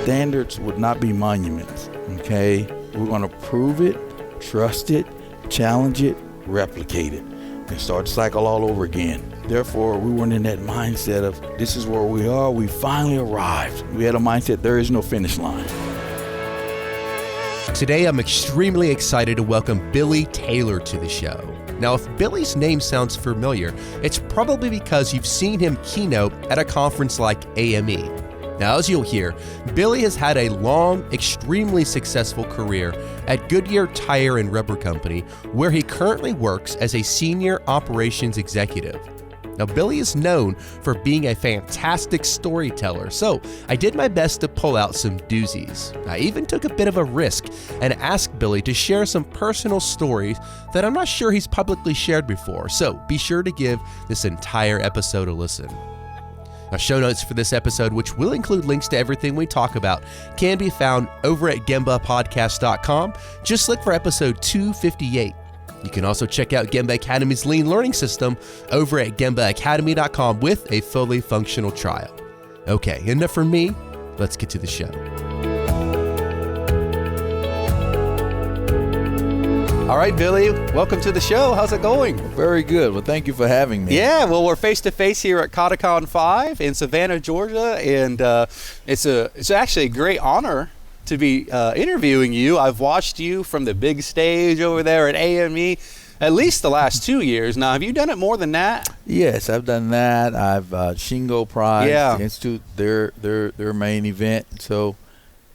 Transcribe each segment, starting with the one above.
standards would not be monuments, okay? We're going to prove it, trust it, challenge it, replicate it, and start the cycle all over again. Therefore, we weren't in that mindset of this is where we are, we finally arrived. We had a mindset there is no finish line. Today, I'm extremely excited to welcome Billy Taylor to the show. Now, if Billy's name sounds familiar, it's probably because you've seen him keynote at a conference like AME. Now, as you'll hear, Billy has had a long, extremely successful career at Goodyear Tire and Rubber Company, where he currently works as a senior operations executive. Now, Billy is known for being a fantastic storyteller, so I did my best to pull out some doozies. I even took a bit of a risk and asked Billy to share some personal stories that I'm not sure he's publicly shared before, so be sure to give this entire episode a listen. Now, show notes for this episode, which will include links to everything we talk about, can be found over at gembapodcast.com. Just look for episode 258. You can also check out Gemba Academy's Lean Learning System over at gembaacademy.com with a fully functional trial. Okay, enough from me. Let's get to the show. All right, Billy, welcome to the show. How's it going? Very good. Well, thank you for having me. Yeah, well, we're face-to-face here at KataCon 5 in Savannah, Georgia, and it's actually a great honor to be interviewing you. I've watched you from the big stage over there at AME at least the last 2 years. Now, have you done it more than that? Yes, I've done that. I've Shingo Prize, the Institute, their main event. So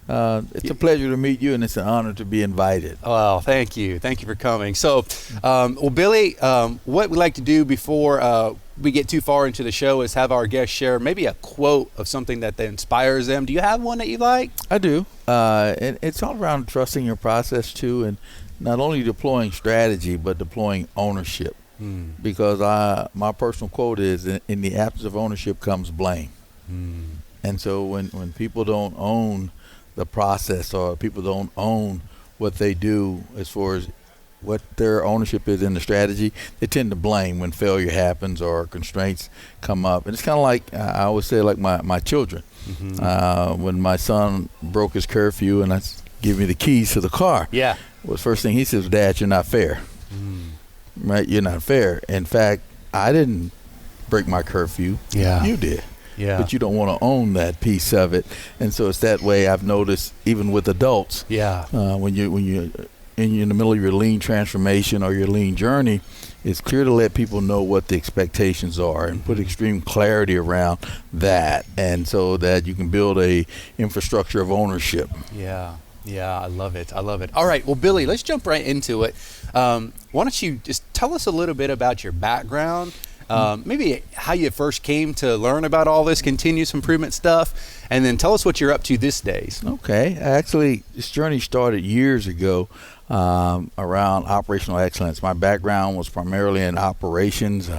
it's a pleasure to meet you, and it's an honor to be invited. Well, thank you. Thank you for coming. So, well, Billy, what we like to do before we get too far into the show is have our guests share maybe a quote of something that inspires them. Do you have one that you like? I do. And it's all around trusting your process, too, and not only deploying strategy, but deploying ownership. Because my personal quote is, in the absence of ownership comes blame. And so when people don't own the process, or people don't own what they do as far as what their ownership is in the strategy, they tend to blame when failure happens or constraints come up. And it's kind of like, I always say, like my children. When my son broke his curfew and I give me the keys to the car, well, the first thing he says, Dad, you're not fair. Right? You're not fair. In fact, I didn't break my curfew. You did. But you don't want to own that piece of it. And so it's that way I've noticed even with adults. When you're in the middle of your lean transformation or your lean journey, it's clear to let people know what the expectations are and put extreme clarity around that, and so that you can build a infrastructure of ownership. Yeah, I love it. All right, well, Billy, let's jump right into it. Why don't you just tell us a little bit about your background, maybe how you first came to learn about all this continuous improvement stuff, and then tell us what you're up to these days. Okay. Actually, this journey started years ago around operational excellence. My background was primarily in operations.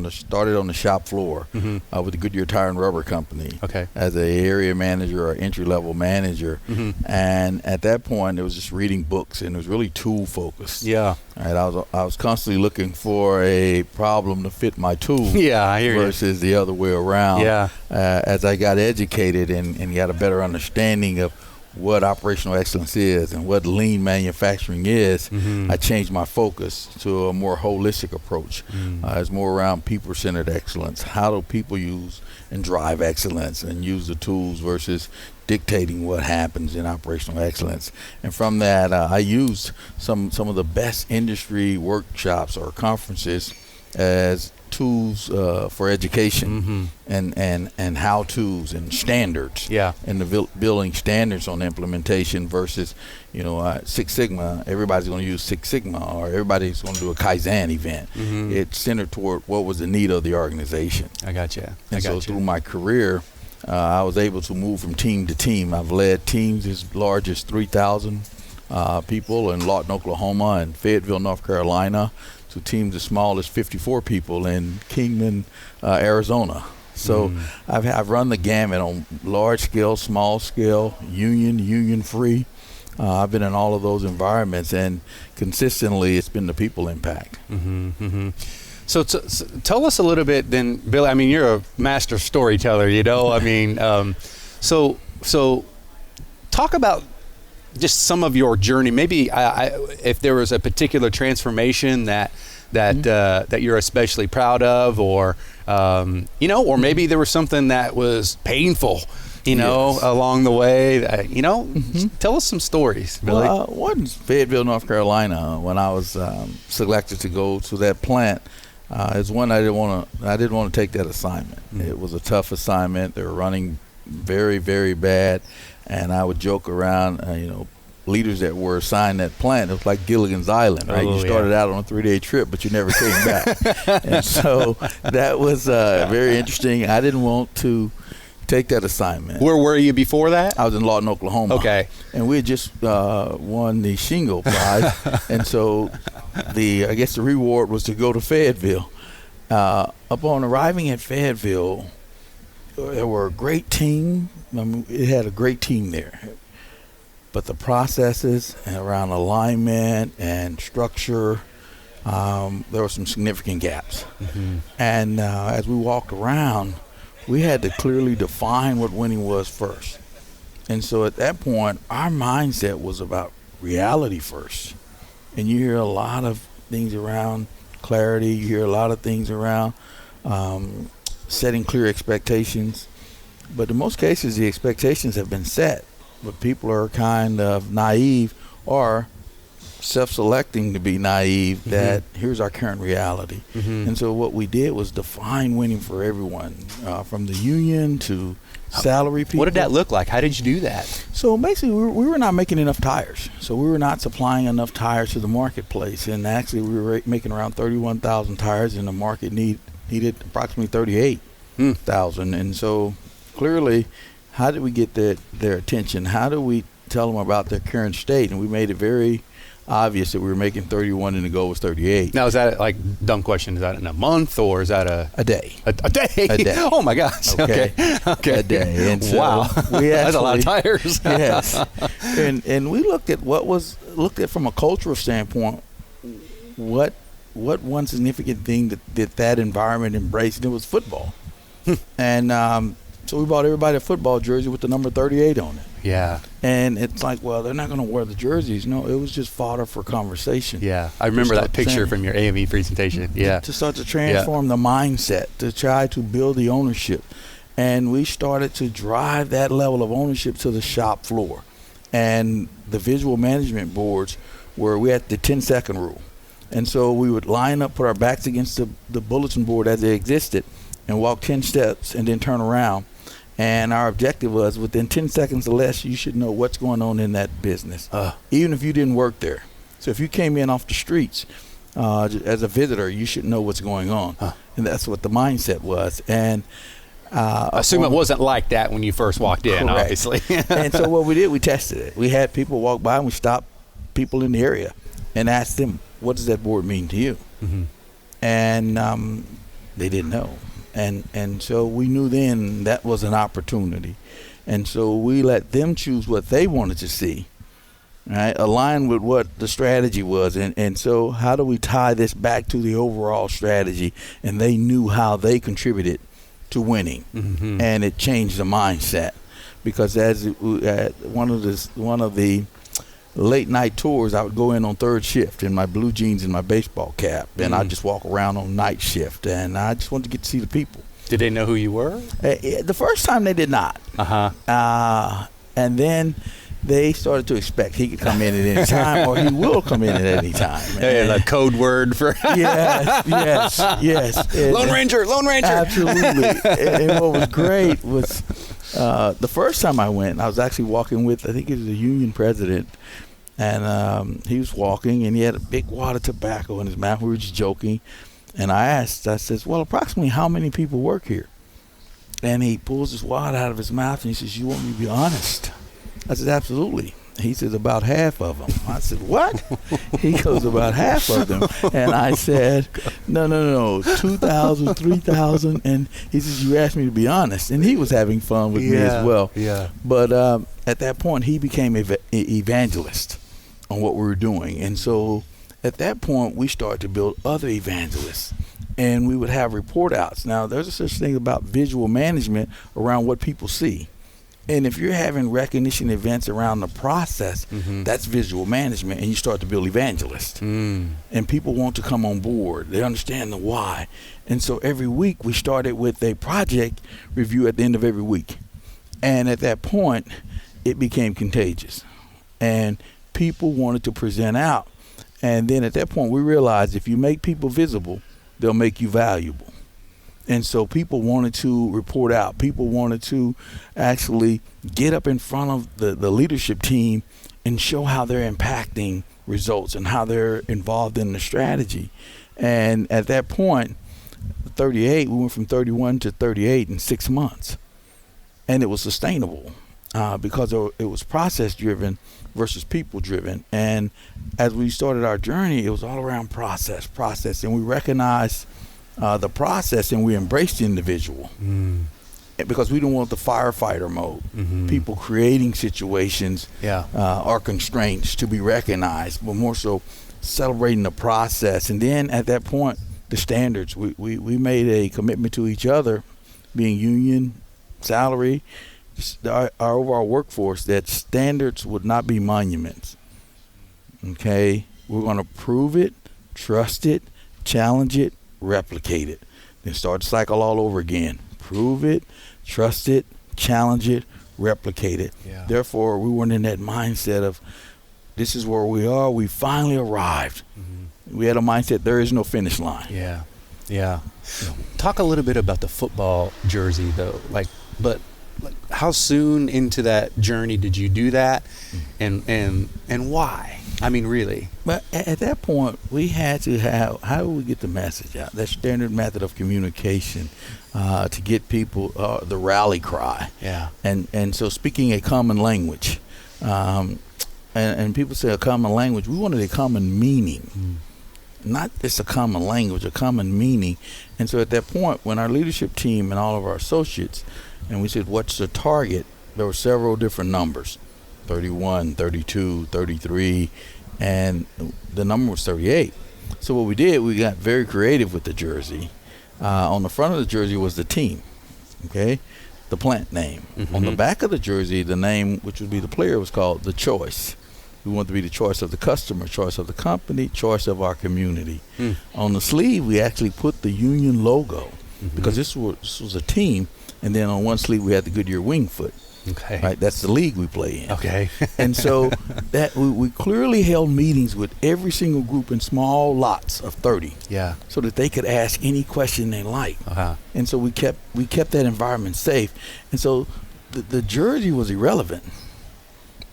Started on the shop floor with the Goodyear Tire and Rubber Company as an area manager or entry-level manager. And at that point, it was just reading books, and it was really tool-focused. Right, I was constantly looking for a problem to fit my tool versus the other way around. As I got educated and got a better understanding of what operational excellence is and what lean manufacturing is, I changed my focus to a more holistic approach. It's more around people-centered excellence. How do people use and drive excellence and use the tools versus dictating what happens in operational excellence? And from that, I used some of the best industry workshops or conferences as tools for education and how-tos and standards, and the building standards on implementation versus, Six Sigma. Everybody's going to use Six Sigma, or everybody's going to do a Kaizen event. It's centered toward what was the need of the organization. I got you. And so through my career, I was able to move from team to team. I've led teams as large as 3,000 people in Lawton, Oklahoma, and Fayetteville, North Carolina, to teams as small as 54 people in Kingman, Arizona. So I've run the gamut on large scale, small scale, union free. I've been in all of those environments, and consistently it's been the people impact. So tell us a little bit then, Billy. I mean, you're a master storyteller, I mean, so talk about just some of your journey. Maybe if there was a particular transformation that you're especially proud of, or or maybe there was something that was painful, along the way. Tell us some stories, Billy. Well, one in Fayetteville, North Carolina, when I was selected to go to that plant, is one I didn't want to take that assignment. It was a tough assignment. They were running very, very bad, and I would joke around, leaders that were assigned that plant, it was like Gilligan's Island, right? You started out on a 3-day trip, but you never came back. And so that was very interesting. I didn't want to take that assignment. Where were you before that? I was in Lawton, Oklahoma. Okay. And we had just won the Shingo Prize. And so I guess the reward was to go to Fayetteville. Upon arriving at Fayetteville, there were a great team. It had a great team there. But the processes around alignment and structure, there were some significant gaps. Mm-hmm. And as we walked around, we had to clearly define what winning was first. And so at that point, our mindset was about reality first. And you hear a lot of things around clarity. You hear a lot of things around setting clear expectations. But in most cases, the expectations have been set. But people are kind of naive or self-selecting to be naive that here's our current reality. Mm-hmm. And so what we did was define winning for everyone, from the union to salary people. What did that look like? How did you do that? So basically, we were not making enough tires. So we were not supplying enough tires to the marketplace. And actually, we were making around 31,000 tires, and the market needed approximately 38,000. And so clearly, how did we get their attention? How do we tell them about their current state? And we made it very obvious that we were making 31 and the goal was 38. Now, is that, like, dumb question, is that in a month or is that a day? A day? A day. Oh, my gosh. Okay. A day. And so wow. That's a lot of tires. Yes. And we looked at from a cultural standpoint, what one significant thing that environment embraced, and it was football. And so we bought everybody a football jersey with the number 38 on it. Yeah. And it's like, well, they're not going to wear the jerseys. No, it was just fodder for conversation. Yeah. I remember that picture from your AME presentation. Yeah. To start to transform the mindset, to try to build the ownership. And we started to drive that level of ownership to the shop floor. And the visual management boards were, we had the 10-second rule. And so we would line up, put our backs against the bulletin board as they existed, and walk 10 steps and then turn around. And our objective was, within 10 seconds or less, you should know what's going on in that business, even if you didn't work there. So if you came in off the streets as a visitor, you should know what's going on. And that's what the mindset was. And I assume it wasn't like that when you first walked in, correct. Obviously. And so what we did, we tested it. We had people walk by and we stopped people in the area and asked them, what does that board mean to you? Mm-hmm. And they didn't know. And so we knew then that was an opportunity. And so we let them choose what they wanted to see, right, align with what the strategy was. And so how do we tie this back to the overall strategy? And they knew how they contributed to winning. Mm-hmm. And it changed the mindset. Because as one of the late night tours, I would go in on third shift in my blue jeans and my baseball cap, and I'd just walk around on night shift, and I just wanted to get to see the people. Did they know who you were? The first time they did not. And then they started to expect he could come in at any time, or he will come in at any time. The code word for yes. Lone Ranger. Absolutely. And what was great was the first time I went, I was actually walking with, I think it was the union president, and he was walking, and he had a big wad of tobacco in his mouth. We were just joking, and I says, well, approximately how many people work here? And he pulls his wad out of his mouth, and he says, you want me to be honest? I said, absolutely. He says, about half of them. I said, what? He goes, about half of them. And I said, no, 2,000, 3,000. And he says, you asked me to be honest. And he was having fun with me as well. Yeah. But at that point, he became an evangelist on what we were doing. And so at that point, we started to build other evangelists. And we would have report outs. Now, there's a such thing about visual management around what people see. And if you're having recognition events around the process, that's visual management, and you start to build evangelists. And people want to come on board. They understand the why. And so every week we started with a project review at the end of every week. And at that point, it became contagious. And people wanted to present out. And then at that point, we realized if you make people visible, they'll make you valuable. And so people wanted to report out. People wanted to actually get up in front of the leadership team and show how they're impacting results and how they're involved in the strategy. And at that point, 38, we went from 31 to 38 in 6 months. And it was sustainable because it was process-driven versus people-driven. And as we started our journey, it was all around process. And we recognized the process, and we embraced the individual because we don't want the firefighter mode. People creating situations or constraints to be recognized, but more so celebrating the process. And then at that point, the standards. We made a commitment to each other, being union, salary, our overall workforce, that standards would not be monuments. Okay, we're going to prove it, trust it, challenge it, replicate it, then start the cycle all over again. Prove it, trust it, challenge it, replicate it. Therefore, we weren't in that mindset of this is where we are. We finally arrived. We had a mindset there is no finish line. Talk a little bit about the football jersey, though. But how soon into that journey did you do that, and why? I mean, really. But at that point, we had to have, how do we get the message out? That standard method of communication to get people, the rally cry. And so speaking a common language. And people say a common language. We wanted a common meaning. Not just a common language, a common meaning. And so at that point, when our leadership team and all of our associates, and we said, what's the target? There were several different numbers. 31, 32, 33, and the number was 38. So what we did, we got very creative with the jersey. On the front of the jersey was the team, okay, the plant name. On the back of the jersey, the name, which would be the player, was called the choice. We want to be the choice of the customer, choice of the company, choice of our community. On the sleeve, we actually put the union logo because this was a team, and then on one sleeve we had the Goodyear wing foot. Okay. Right, that's the league we play in. Okay. And so that we clearly held meetings with every single group in small lots of 30. So that they could ask any question they like. And so we kept that environment safe. And so the jersey was irrelevant.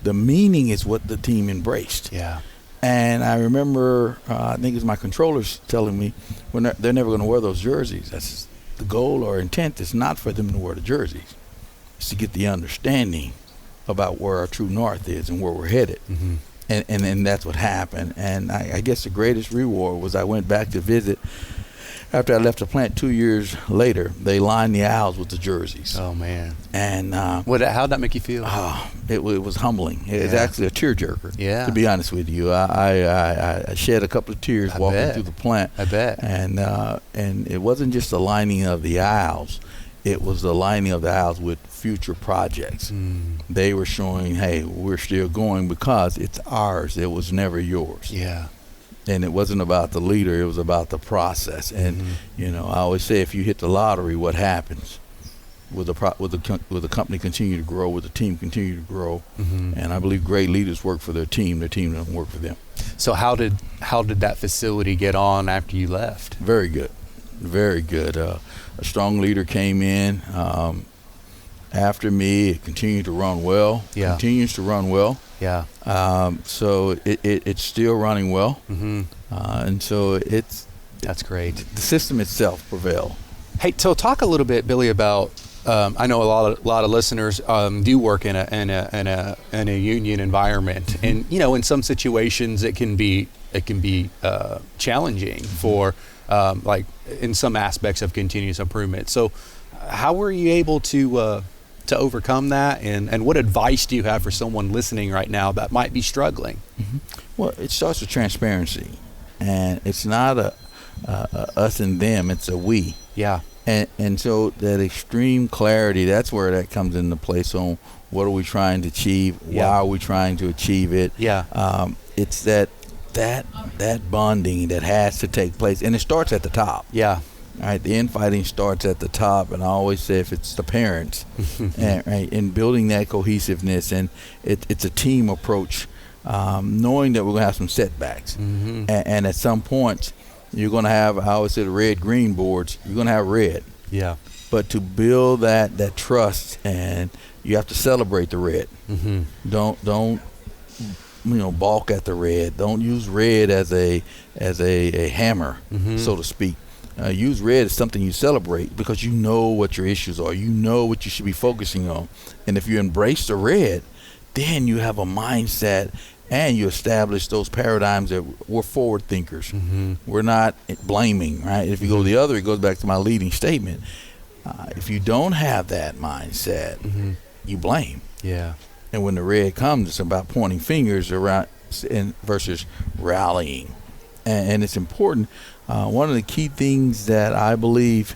The meaning is what the team embraced. And I remember, I think it was my controllers telling me, they're never going to wear those jerseys. That's the goal or intent is not for them to wear the jerseys. It's to get the understanding about where our true north is and where we're headed. And that's what happened. And I guess the greatest reward was I went back to visit. After I left the plant 2 years later, they lined the aisles with the jerseys. Oh, man. And how'd that make you feel? It was humbling. It was actually a tearjerker, to be honest with you. I shed a couple of tears walking through the plant. I bet. And it wasn't just the lining of the aisles. It was the lining of the aisles with future projects. They were showing, hey, we're still going because it's ours. It was never yours. And it wasn't about the leader. It was about the process. And, I always say if you hit the lottery, what happens? Will the company continue to grow? Will the team continue to grow? And I believe great leaders work for their team. Their team doesn't work for them. So how did that facility get on after you left? Very good. Very good. A strong leader came in after me. It continued to run well. Continues to run well. So it's still running well. And so that's great. The system itself prevailed. Hey, so talk a little bit, Billy, about I know a lot of listeners do work in a union environment, and in some situations it can be challenging for like in some aspects of continuous improvement. So how were you able to overcome that, and what advice do you have for someone listening right now that might be struggling? Well, it starts with transparency, and it's not a us and them, it's a we. And so that extreme clarity, that's where that comes into place on what are we trying to achieve, why are we trying to achieve it. It's that bonding that has to take place, and it starts at the top. Right, the infighting starts at the top, and I always say if it's the parents, and building that cohesiveness, and it's a team approach, knowing that we're going to have some setbacks, and at some point you're going to have, I always say, the red-green boards. You're going to have red. But to build that trust, and you have to celebrate the red. Don't balk at the red. Don't use red as a hammer, so to speak. Use red as something you celebrate, because you know what your issues are. You know what you should be focusing on. And if you embrace the red, then you have a mindset, and you establish those paradigms that we're forward thinkers. We're not blaming, right? If you go the other, it goes back to my leading statement. If you don't have that mindset, you blame. And when the red comes, it's about pointing fingers around versus rallying. And it's important. One of the key things that I believe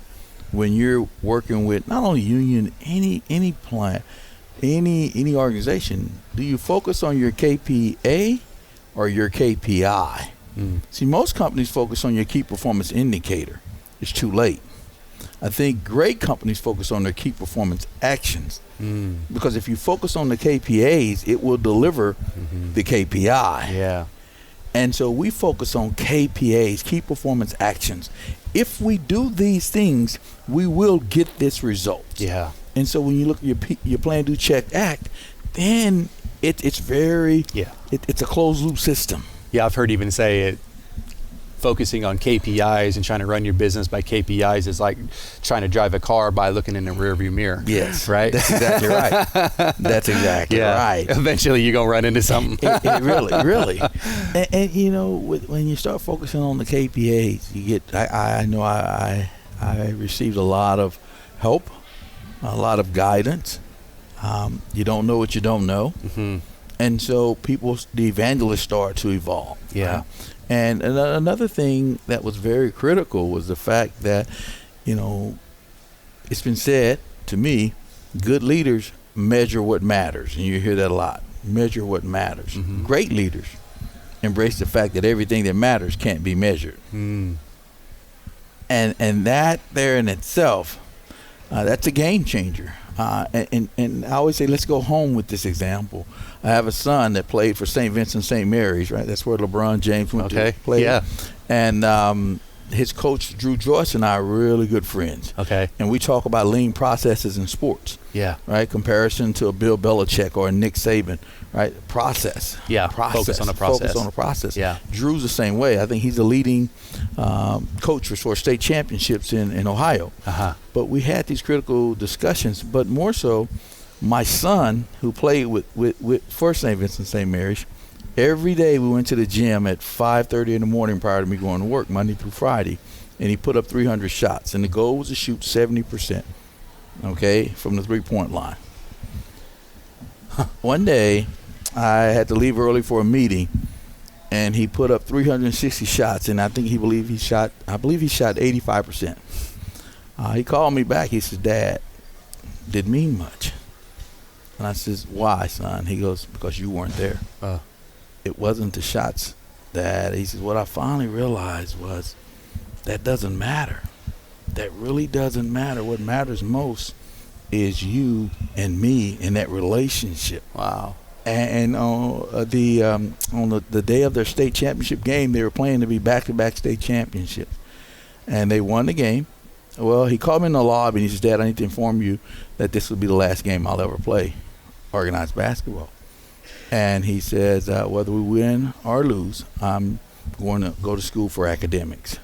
when you're working with not only union, any plant, any organization, do you focus on your KPA or your KPI? See, most companies focus on your key performance indicator. It's too late. I think great companies focus on their key performance actions, because if you focus on the KPAs, it will deliver the KPI. And so we focus on KPAs, key performance actions. If we do these things, we will get this result. And so when you look at your plan, do, check, act, then it's very, it's a closed loop system. I've heard even say it. Focusing on KPIs and trying to run your business by KPIs is like trying to drive a car by looking in the rearview mirror. Right? That's exactly right. That's exactly right. Eventually you're going to run into something. It really. And when you start focusing on the KPIs, you get, I know I received a lot of help, a lot of guidance. You don't know what you don't know. And so the evangelists start to evolve. And another thing that was very critical was the fact that, it's been said to me, good leaders measure what matters. And you hear that a lot. Measure what matters. Great leaders embrace the fact that everything that matters can't be measured. And that there in itself, that's a game changer. And I always say, let's go home with this example. I have a son that played for St. Vincent St. Mary's, right? That's where LeBron James went to play. And his coach, Drew Joyce, and I are really good friends. And we talk about lean processes in sports. Right? Comparison to a Bill Belichick or a Nick Saban, right? Process. Focus on the process. Drew's the same way. I think he's the leading coach for state championships in Ohio. But we had these critical discussions, but more so, my son, who played for St. Vincent St. Mary's, every day we went to the gym at 5:30 in the morning prior to me going to work, Monday through Friday, and he put up 300 shots. And the goal was to shoot 70%, from the three-point line. One day, I had to leave early for a meeting, and he put up 360 shots, and I believe he shot 85%. He called me back. He says, "Dad, didn't mean much." And I says, "Why, son?" He goes, "Because you weren't there." It wasn't the shots, Dad. He says, "What I finally realized was that doesn't matter. That really doesn't matter. What matters most is you and me in that relationship." And on the day of their state championship game, they were playing to be back-to-back state championships, and they won the game. Well, he called me in the lobby and he says, "Dad, I need to inform you that this will be the last game I'll ever play organized basketball." And he says, "Whether we win or lose, I'm going to go to school for academics."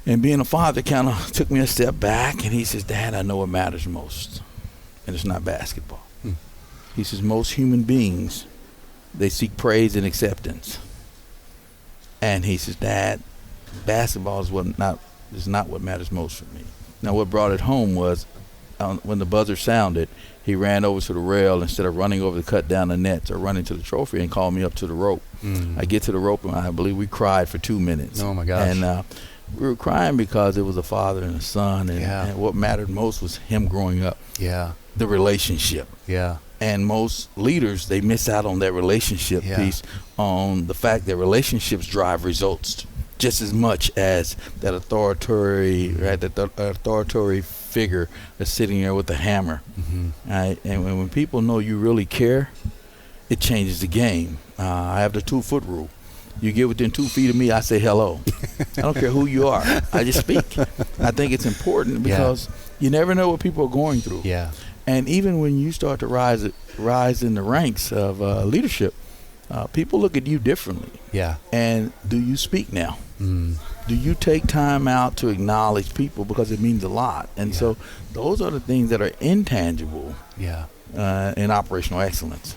And being a father kind of took me a step back, and he says, "Dad, I know what matters most, and it's not basketball." He says, "Most human beings, they seek praise and acceptance." And he says, "Dad, basketball is not what matters most for me." Now, what brought it home was when the buzzer sounded, he ran over to the rail instead of running over to cut down the nets or running to the trophy, and called me up to the rope. I get to the rope, and I believe we cried for 2 minutes. Oh, my gosh. And We were crying because it was a father and a son, and what mattered most was him growing up. Yeah. The relationship. Yeah. And most leaders, they miss out on that relationship piece, on the fact that relationships drive results just as much as that authority, right? That the authority figure that's sitting there with the hammer, right? And when people know you really care, it changes the game. I have the 2-foot rule. You get within 2 feet of me, I say hello. I don't care who you are. I just speak. I think it's important because you never know what people are going through. Yeah. And even when you start to rise in the ranks of leadership, people look at you differently. Yeah. And do you speak now? Do you take time out to acknowledge people, because it means a lot? And so those are the things that are intangible in operational excellence.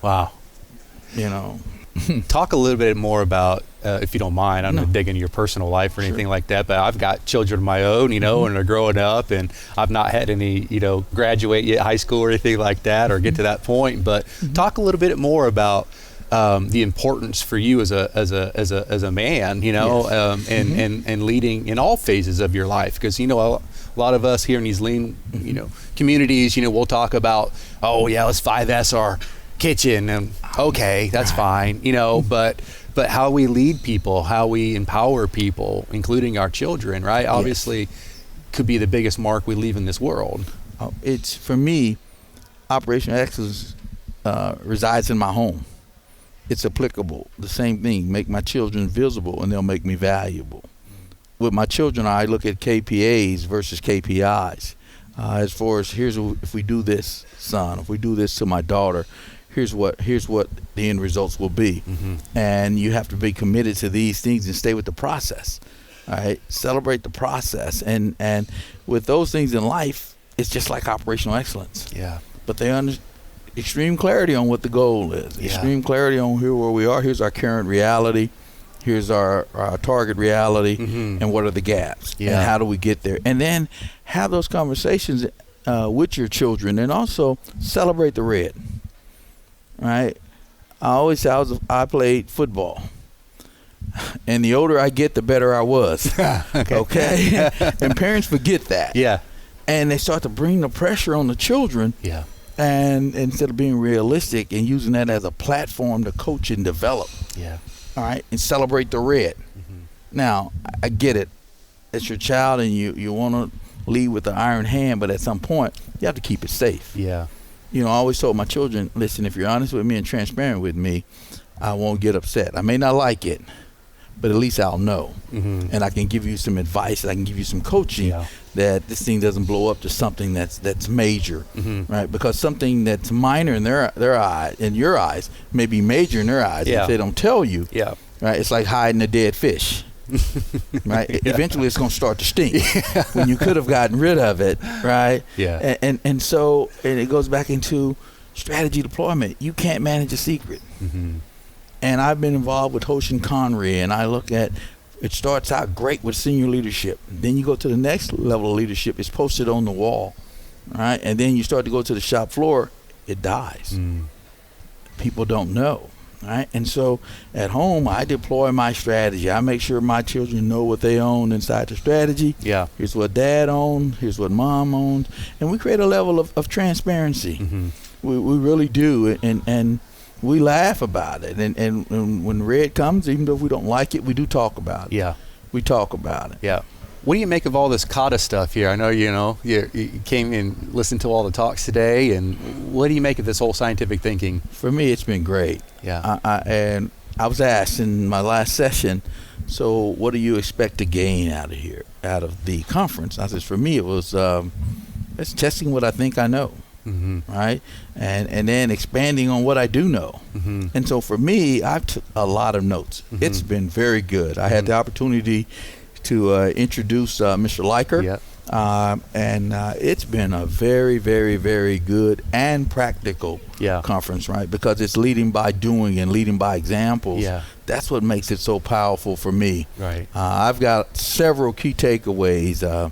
Wow. You know. Talk a little bit more about, if you don't mind, I'm not digging into your personal life or anything like that, but I've got children of my own, you know, and they're growing up, and I've not had any, you know, graduate yet high school or anything like that, or get to that point. But talk a little bit more about the importance for you as a man, you know, and leading in all phases of your life, because, you know, a lot of us here in these lean, you know, communities, you know, we'll talk about, oh yeah, let's 5S our kitchen, and okay, that's fine, you know, but how we lead people, how we empower people, including our children, right? Obviously could be the biggest mark we leave in this world. It's, for me, operational excellence resides in my home. It's applicable. The same thing, make my children visible and they'll make me valuable. With my children, I look at KPAs versus KPIs. As far as, if we do this, son, if we do this to my daughter, here's what the end results will be. And you have to be committed to these things and stay with the process. All right, celebrate the process. And with those things in life, it's just like operational excellence. Yeah. But they extreme clarity on what the goal is. Extreme clarity on where we are. Here's our current reality. Here's our target reality, and what are the gaps, and how do we get there? And then have those conversations with your children, and also celebrate the red. Right? I always say I played football, and the older I get, the better I was. Okay? And parents forget that. Yeah. And they start to bring the pressure on the children. Yeah. And instead of being realistic and using that as a platform to coach and develop. Yeah. All right, and celebrate the red. Now, I get it. It's your child, and you want to lead with the iron hand, but at some point, you have to keep it safe. Yeah. You know, I always told my children, listen, if you're honest with me and transparent with me, I won't get upset. I may not like it, but at least I'll know. And I can give you some advice, and I can give you some coaching that this thing doesn't blow up to something that's major, right? Because something that's minor in their eye, in your eyes, may be major in their eyes if they don't tell you. Yeah. Right? It's like hiding a dead fish. Right? Eventually it's going to start to stink when you could have gotten rid of it, right? Yeah. And so it goes back into strategy deployment. You can't manage a secret. And I've been involved with Hoshin Conry, and I look at, it starts out great with senior leadership. Then you go to the next level of leadership, it's posted on the wall, right? And then you start to go to the shop floor, it dies. People don't know, right? And so at home, I deploy my strategy. I make sure my children know what they own inside the strategy. Yeah. Here's what dad owns, here's what mom owns. And we create a level of transparency. We really do, and we laugh about it, and when red comes, even though we don't like it, we do talk about it. Yeah, we talk about it. Yeah. What do you make of all this kata stuff here? I know you came and listened to all the talks today, and what do you make of this whole scientific thinking? For me, it's been great. Yeah. And I was asked in my last session, so what do you expect to gain out of the conference? I said, for me, it was it's testing what I think I know. Right, and then expanding on what I do know. And so for me, I've took a lot of notes. It's been very good. I had the opportunity to introduce Mr. Liker, and it's been a very, very, very good and practical conference, right? Because it's leading by doing and leading by examples. That's what makes it so powerful for me. Right. I've got several key takeaways.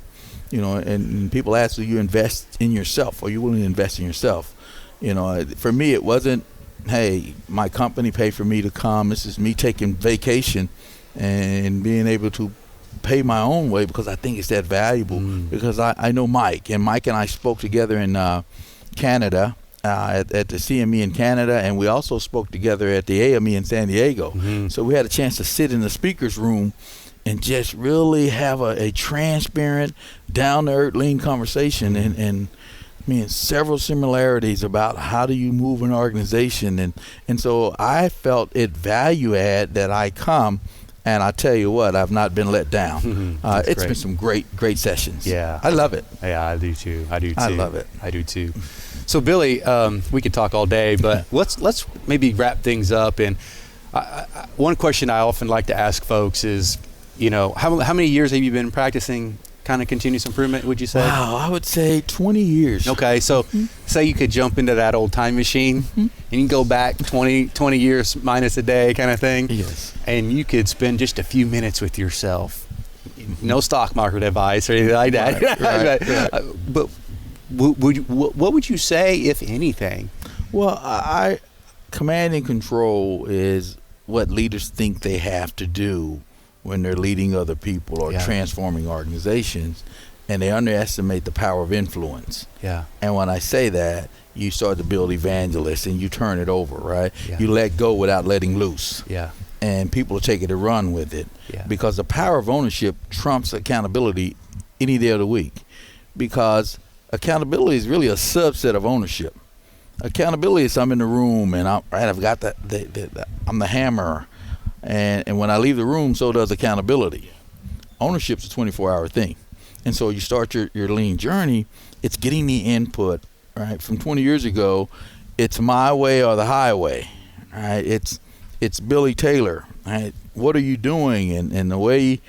And people ask, do you invest in yourself? Are you willing to invest in yourself? For me, it wasn't, hey, my company paid for me to come. This is me taking vacation and being able to pay my own way because I think it's that valuable. Because I know Mike, and Mike and I spoke together in Canada at the CME in Canada, and we also spoke together at the AME in San Diego. So we had a chance to sit in the speaker's room and just really have a transparent, down-to-earth, lean conversation, and I mean, several similarities about how do you move an organization, and so I felt it value add that I come, and I tell you what, I've not been let down. It's been some great sessions. Yeah, I love it. Yeah, I do too. I love it. I do too. So Billy, we could talk all day, but let's maybe wrap things up. And one question I often like to ask folks is, how many years have you been practicing kind of continuous improvement, would you say? Wow, I would say 20 years. Okay, so say you could jump into that old time machine and you can go back 20 years minus a day kind of thing. Yes. And you could spend just a few minutes with yourself. No stock market advice or anything like that. Right. But what would you say, if anything? Well, command and control is what leaders think they have to do when they're leading other people or transforming organizations, and they underestimate the power of influence. Yeah. And when I say that, you start to build evangelists and you turn it over, right? Yeah. You let go without letting loose. Yeah. And people take it and run with it. Yeah. Because the power of ownership trumps accountability any day of the week. Because accountability is really a subset of ownership. Accountability is I'm in the room and I've got I'm the hammer. And when I leave the room, so does accountability. Ownership's a 24-hour thing. And so you start your lean journey, it's getting the input, right? From 20 years ago, it's my way or the highway, right? It's Billy Taylor, right? What are you doing? And the way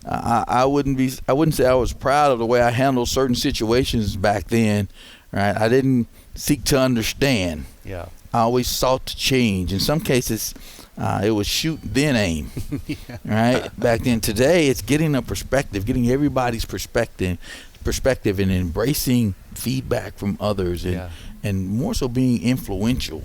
I wouldn't say I was proud of the way I handled certain situations back then, right? I didn't seek to understand. Yeah. I always sought to change. In some cases, it was shoot, then aim, right? Back then. Today, it's getting a perspective, getting everybody's perspective and embracing feedback from others and more so being influential,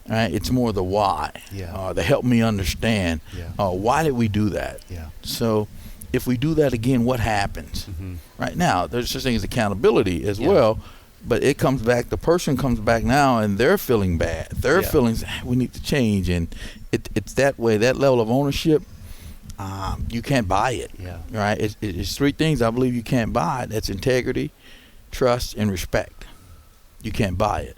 right? It's more the why, the help me understand. Why did we do that? So if we do that again, what happens? Right now, there's such thing as accountability as well. But it comes back, the person comes back now and they're feeling bad. Their feelings, we need to change. And it's that way, that level of ownership, you can't buy it, right? It's three things I believe you can't buy. That's integrity, trust, and respect. You can't buy it.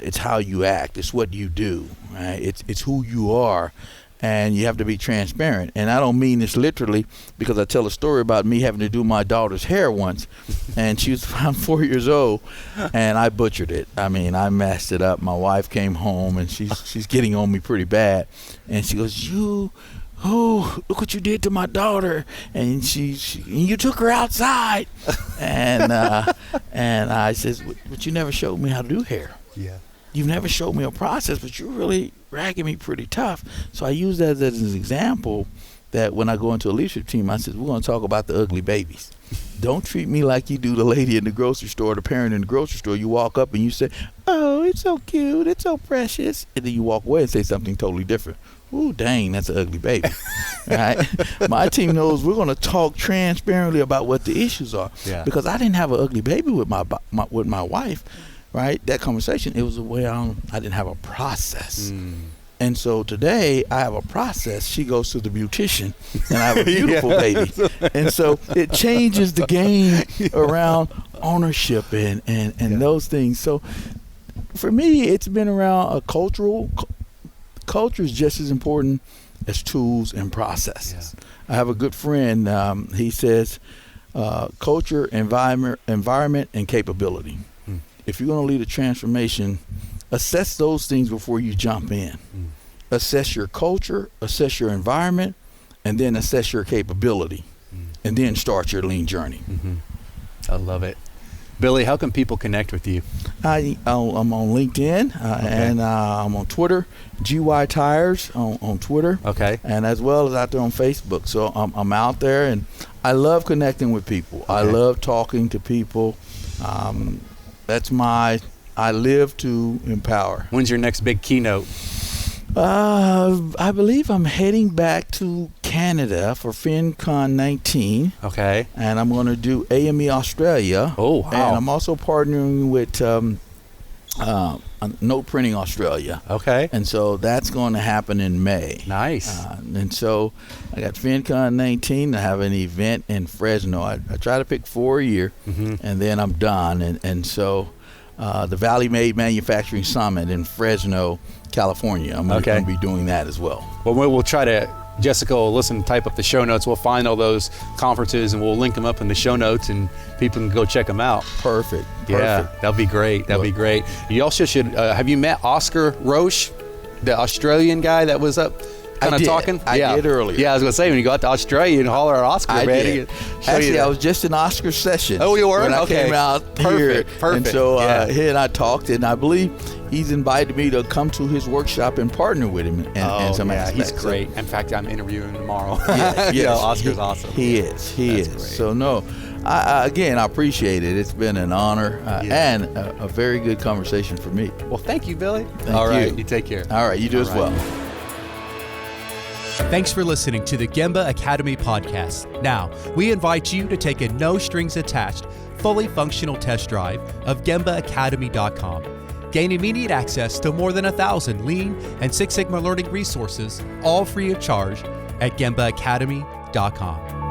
It's how you act. It's what you do, right? It's who you are. And you have to be transparent. And I don't mean this literally, because I tell a story about me having to do my daughter's hair once. And she was around 4 years old, and I butchered it. I mean, I messed it up. My wife came home, and she's getting on me pretty bad. And she goes, look what you did to my daughter. And you took her outside. And I says, but you never showed me how to do hair. Yeah. You've never showed me a process, but you're really ragging me pretty tough. So I use that as an example that when I go into a leadership team, I said, we're going to talk about the ugly babies. Don't treat me like you do the lady in the grocery store, the parent in the grocery store. You walk up and you say, oh, it's so cute, it's so precious. And then you walk away and say something totally different. Ooh, dang, that's an ugly baby. Right? My team knows we're going to talk transparently about what the issues are. Yeah. Because I didn't have an ugly baby with my wife. Right, that conversation, it was a way I didn't have a process. And so today I have a process. She goes to the beautician and I have a beautiful baby. And so it changes the game around ownership and those things. So for me, it's been around a culture is just as important as tools and processes. I have a good friend, he says culture, environment, and capability. If you're going to lead a transformation, assess those things before you jump in. Assess your culture, assess your environment, and then assess your capability, and then start your lean journey. I love it. Billy, how can people connect with you? I'm on LinkedIn and I'm on Twitter, GY Tires on Twitter. Okay. And as well as out there on Facebook. So I'm out there, and I love connecting with people. Okay. I love talking to people. I live to empower. When's your next big keynote? I believe I'm heading back to Canada for FinCon 19. Okay. And I'm going to do AME Australia. Oh, wow. And I'm also partnering with Note Printing Australia. Okay. And so that's going to happen in May. Nice. And so I got FinCon 19. I have an event in Fresno. I try to pick 4 a year, and then I'm done. And so the Valley Made Manufacturing Summit in Fresno, California. I'm going to be doing that as well. Well, we'll try to, Jessica will type up the show notes. We'll find all those conferences and we'll link them up in the show notes and people can go check them out. Perfect. Yeah, that'll be great. That'll be great. You also should, have you met Oscar Roche, the Australian guy that was up kind of talking? I did earlier. Yeah, I was going to say, when you go out to Australia and holler at Oscar, I man. did. Actually, I was just in Oscar's session. Oh, you were? When I came out here. Perfect. And so he and I talked, and I believe he's invited me to come to his workship and partner with him. And some aspects. He's great. In fact, I'm interviewing him tomorrow. Yes, Oscar's awesome. He is. Great. So, no, I appreciate it. It's been an honor and a very good conversation for me. Well, thank you, Billy. All right. You take care. All right. You do as well. Thanks for listening to the Gemba Academy podcast. Now, we invite you to take a no-strings-attached, fully functional test drive of GembaAcademy.com. Gain immediate access to more than 1,000 Lean and Six Sigma learning resources, all free of charge, at GembaAcademy.com.